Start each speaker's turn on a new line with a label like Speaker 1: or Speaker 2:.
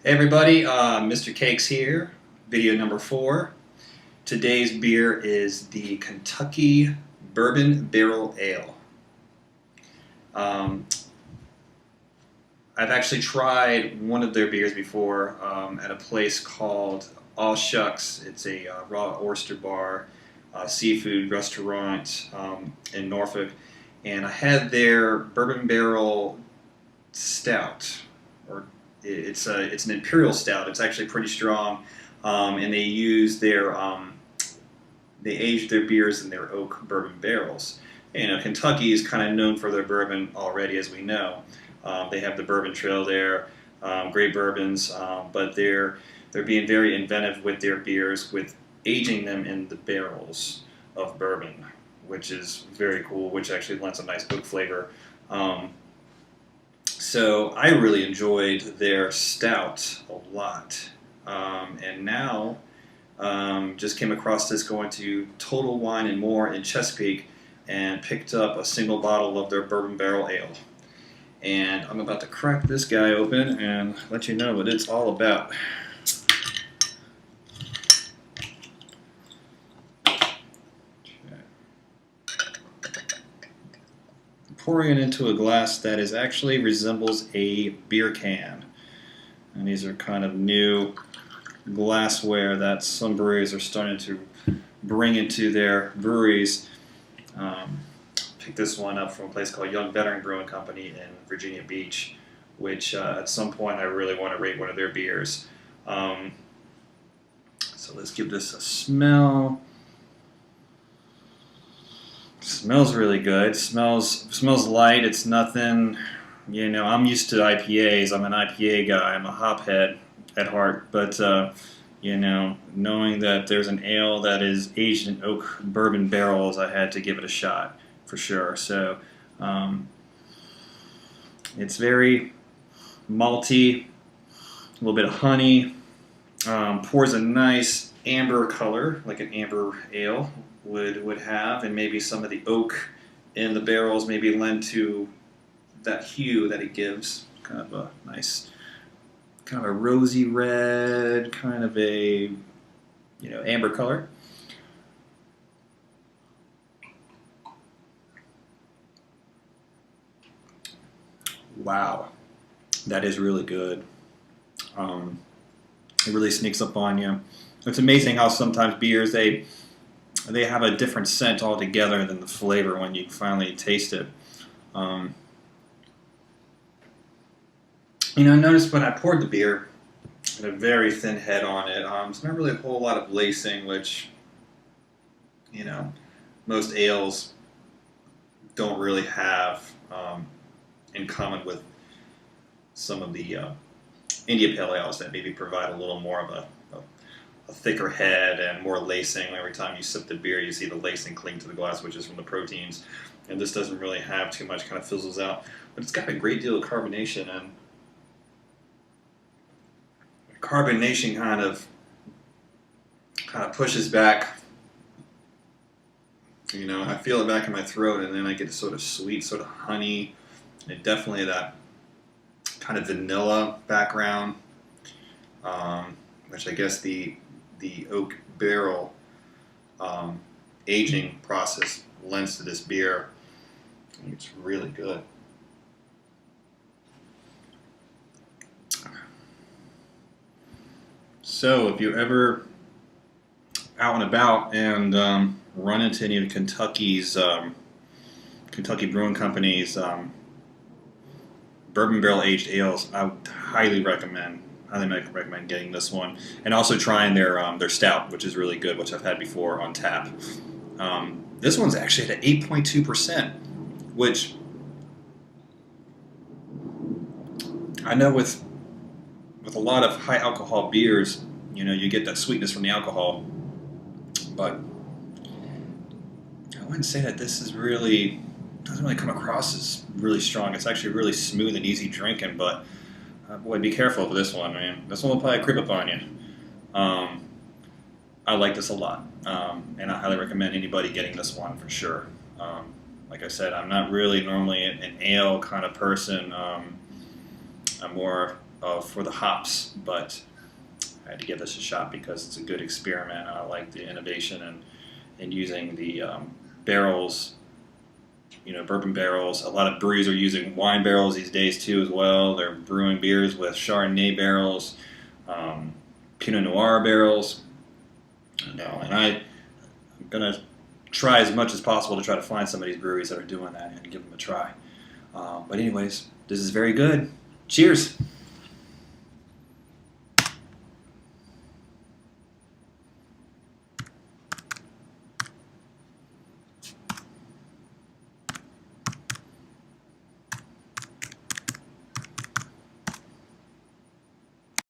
Speaker 1: Hey everybody, Mr. Cakes here, video number 4. Today's beer is the Kentucky Bourbon Barrel Ale. I've actually tried one of their beers before at a place called All Shucks. It's a raw oyster bar, seafood restaurant in Norfolk, and I had their Bourbon Barrel Stout, or it's an imperial stout. It's actually pretty strong, and they use they age their beers in their oak bourbon barrels. You know, Kentucky is kind of known for their bourbon already, as we know. They have the Bourbon Trail there, great bourbons, but they're being very inventive with their beers, with aging them in the barrels of bourbon, which is very cool. Which actually lends a nice oak flavor. So I really enjoyed their stout a lot, and now just came across this going to Total Wine and More in Chesapeake and picked up a single bottle of their Bourbon Barrel Ale. And I'm about to crack this guy open and let you know what it's all about. Pouring it into a glass that actually resembles a beer can. And these are kind of new glassware that some breweries are starting to bring into their breweries. Picked this one up from a place called Young Veteran Brewing Company in Virginia Beach, which at some point I really want to rate one of their beers. So let's give this a smell. Smells really good. Smells light. It's nothing, you know, I'm used to IPAs. I'm an IPA guy. I'm a hophead at heart. But, you know, knowing that there's an ale that is aged in oak bourbon barrels, I had to give it a shot for sure. So it's very malty, a little bit of honey. Pours a nice amber color, like an amber ale would have, and maybe some of the oak in the barrels maybe lend to that hue that it gives. Kind of a nice, kind of a rosy red, kind of a, you know, amber color. Wow, that is really good. It really sneaks up on you. It's amazing how sometimes beers, they have a different scent altogether than the flavor when you finally taste it. You know, I noticed when I poured the beer, it had a very thin head on it. There's not really a whole lot of lacing, which, you know, most ales don't really have in common with some of the India Pale Ales that maybe provide a little more of a thicker head and more lacing. Every time you sip the beer, you see the lacing cling to the glass, which is from the proteins. And this doesn't really have too much, kind of fizzles out. But it's got a great deal of carbonation, and carbonation kind of pushes back. You know, I feel it back in my throat, and then I get sort of sweet, sort of honey, and definitely that kind of vanilla background, which I guess the oak barrel aging process lends to this beer. It's really good. So if you're ever out and about and run into any of Kentucky's Kentucky Brewing Company's bourbon barrel aged ales, I would highly recommend getting this one, and also trying their stout, which is really good, which I've had before on tap. This one's actually at 8.2%, which I know with a lot of high alcohol beers, you know, you get that sweetness from the alcohol, but I wouldn't say that this is really, doesn't really come across as really strong. It's actually really smooth and easy drinking, but boy, be careful with this one, man. This one will probably creep up on you. I like this a lot, and I highly recommend anybody getting this one for sure. Like I said, I'm not really normally an ale kind of person. I'm more for the hops, but I had to give this a shot because it's a good experiment. I like the innovation and using the barrels, bourbon barrels. A lot of breweries are using wine barrels these days too as well. They're brewing beers with Chardonnay barrels, Pinot Noir barrels. And I'm gonna try as much as possible to try to find some of these breweries that are doing that and give them a try. But anyways, this is very good. Cheers.